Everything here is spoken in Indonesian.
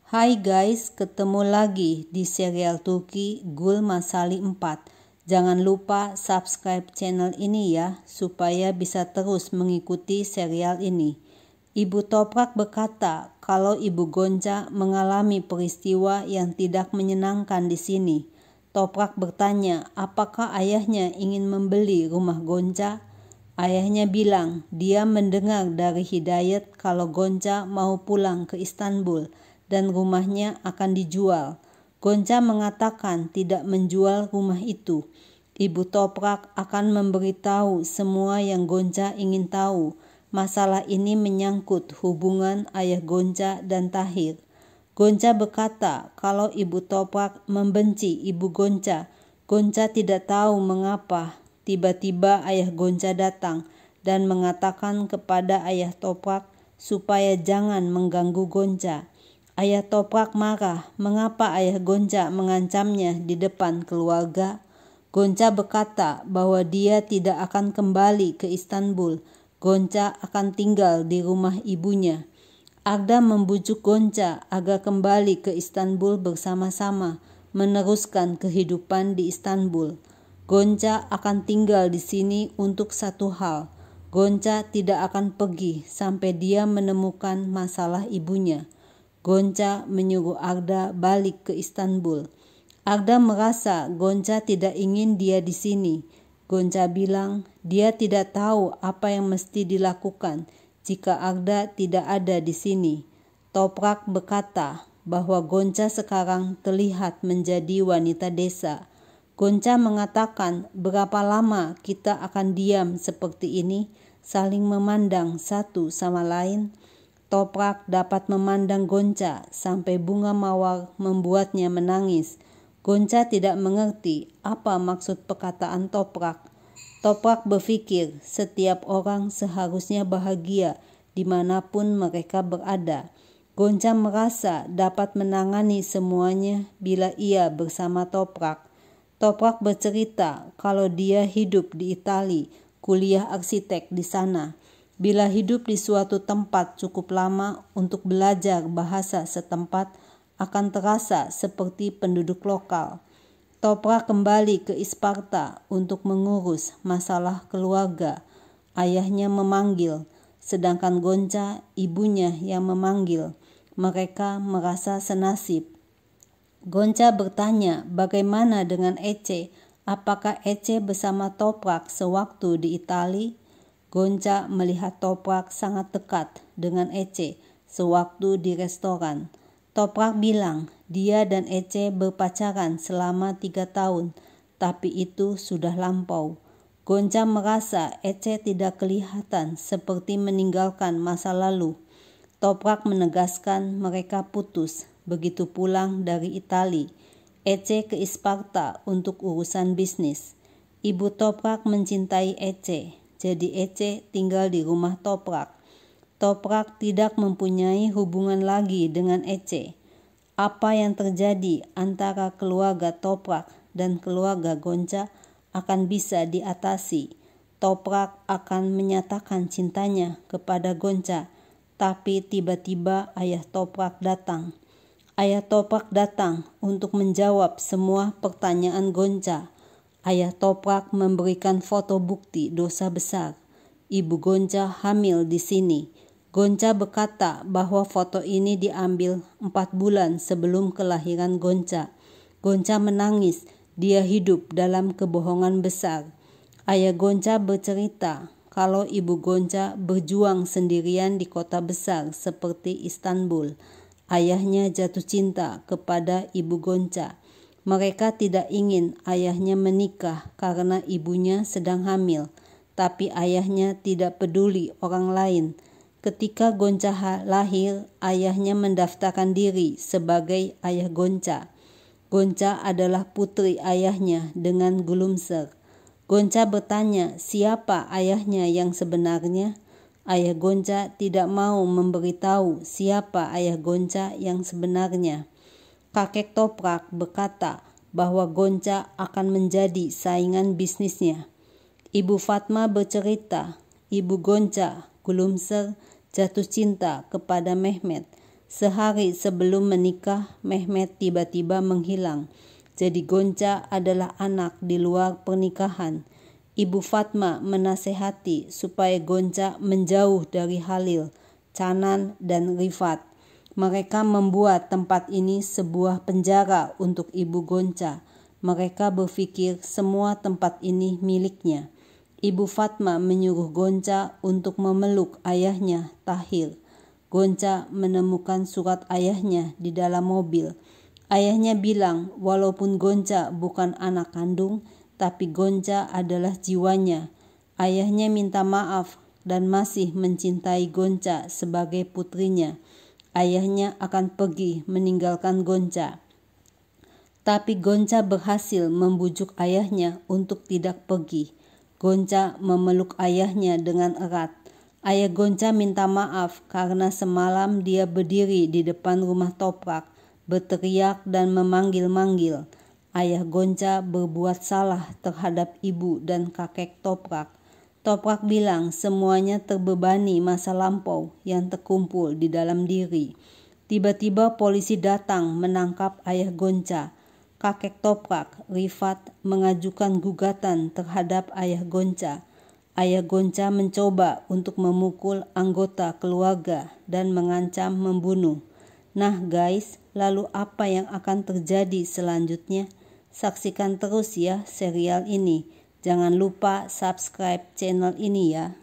Hai guys, ketemu lagi di serial Turki Gul Masali 4. Jangan lupa subscribe channel ini ya, supaya bisa terus mengikuti serial ini. Ibu Toprak berkata kalau Ibu Gonca mengalami peristiwa yang tidak menyenangkan di sini. Toprak bertanya apakah ayahnya ingin membeli rumah Gonca. Ayahnya bilang dia mendengar dari Hidayat kalau Gonca mau pulang ke Istanbul dan rumahnya akan dijual. Gonca mengatakan tidak menjual rumah itu. Ibu Toprak akan memberitahu semua yang Gonca ingin tahu. Masalah ini menyangkut hubungan ayah Gonca dan Tahir. Gonca berkata kalau Ibu Toprak membenci Ibu Gonca. Gonca tidak tahu mengapa. Tiba-tiba ayah Gonca datang dan mengatakan kepada ayah Toprak supaya jangan mengganggu Gonca. Ayah Toprak marah, mengapa ayah Gonca mengancamnya di depan keluarga? Gonca berkata bahwa dia tidak akan kembali ke Istanbul. Gonca akan tinggal di rumah ibunya. Agda membujuk Gonca agar kembali ke Istanbul bersama-sama, meneruskan kehidupan di Istanbul. Gonca akan tinggal di sini untuk satu hal. Gonca tidak akan pergi sampai dia menemukan masalah ibunya. Gonca menyuruh Agda balik ke Istanbul. Agda merasa Gonca tidak ingin dia di sini. Gonca bilang dia tidak tahu apa yang mesti dilakukan jika Agda tidak ada di sini. Toprak berkata bahwa Gonca sekarang terlihat menjadi wanita desa. Gonca mengatakan berapa lama kita akan diam seperti ini, saling memandang satu sama lain. Toprak dapat memandang Gonca sampai bunga mawar membuatnya menangis. Gonca tidak mengerti apa maksud perkataan Toprak. Toprak berpikir setiap orang seharusnya bahagia dimanapun mereka berada. Gonca merasa dapat menangani semuanya bila ia bersama Toprak. Toprak bercerita kalau dia hidup di Italia, kuliah arsitek di sana. Bila hidup di suatu tempat cukup lama untuk belajar bahasa setempat, akan terasa seperti penduduk lokal. Toprak kembali ke Isparta untuk mengurus masalah keluarga. Ayahnya memanggil, sedangkan Gonca ibunya yang memanggil. Mereka merasa senasib. Gonca bertanya bagaimana dengan Ece. Apakah Ece bersama Toprak sewaktu di Italia? Gonca melihat Toprak sangat dekat dengan Ece sewaktu di restoran. Toprak bilang dia dan Ece berpacaran selama 3 tahun, tapi itu sudah lampau. Gonca merasa Ece tidak kelihatan seperti meninggalkan masa lalu. Toprak menegaskan mereka putus begitu pulang dari Italia. Ece ke Isparta untuk urusan bisnis. Ibu Toprak mencintai Ece, jadi Ece tinggal di rumah Toprak. Toprak tidak mempunyai hubungan lagi dengan Ece. Apa yang terjadi antara keluarga Toprak dan keluarga Gonca akan bisa diatasi. Toprak akan menyatakan cintanya kepada Gonca, tapi tiba-tiba ayah Toprak datang. Ayah Toprak datang untuk menjawab semua pertanyaan Gonca. Ayah Toprak memberikan foto bukti dosa besar. Ibu Gonca hamil di sini. Gonca berkata bahwa foto ini diambil 4 bulan sebelum kelahiran Gonca. Gonca menangis, dia hidup dalam kebohongan besar. Ayah Gonca bercerita kalau Ibu Gonca berjuang sendirian di kota besar seperti Istanbul. Ayahnya jatuh cinta kepada Ibu Gonca. Mereka tidak ingin ayahnya menikah karena ibunya sedang hamil, tapi ayahnya tidak peduli orang lain. Ketika Gonca lahir, ayahnya mendaftarkan diri sebagai ayah Gonca. Gonca adalah putri ayahnya dengan Gulumser. Gonca bertanya siapa ayahnya yang sebenarnya. Ayah Gonca tidak mau memberitahu siapa ayah Gonca yang sebenarnya. Kakek Toprak berkata bahwa Gonca akan menjadi saingan bisnisnya. Ibu Fatma bercerita, Ibu Gonca, Gulumser, jatuh cinta kepada Mehmet. Sehari sebelum menikah, Mehmet tiba-tiba menghilang. Jadi Gonca adalah anak di luar pernikahan. Ibu Fatma menasehati supaya Gonca menjauh dari Halil, Canan, dan Rifat. Mereka membuat tempat ini sebuah penjara untuk ibu Gonca. Mereka berpikir semua tempat ini miliknya. Ibu Fatma menyuruh Gonca untuk memeluk ayahnya, Tahir. Gonca menemukan surat ayahnya di dalam mobil. Ayahnya bilang walaupun Gonca bukan anak kandung, tapi Gonca adalah jiwanya. Ayahnya minta maaf dan masih mencintai Gonca sebagai putrinya. Ayahnya akan pergi meninggalkan Gonca. Tapi Gonca berhasil membujuk ayahnya untuk tidak pergi. Gonca memeluk ayahnya dengan erat. Ayah Gonca minta maaf karena semalam dia berdiri di depan rumah Toprak, berteriak dan memanggil-manggil. Ayah Gonca berbuat salah terhadap ibu dan kakek Toprak. Toprak bilang semuanya terbebani masa lampau yang terkumpul di dalam diri. Tiba-tiba polisi datang menangkap ayah Gonca. Kakek Toprak, Rifat, mengajukan gugatan terhadap ayah Gonca. Ayah Gonca mencoba untuk memukul anggota keluarga dan mengancam membunuh. Nah guys, lalu apa yang akan terjadi selanjutnya? Saksikan terus ya serial ini. Jangan lupa subscribe channel ini ya.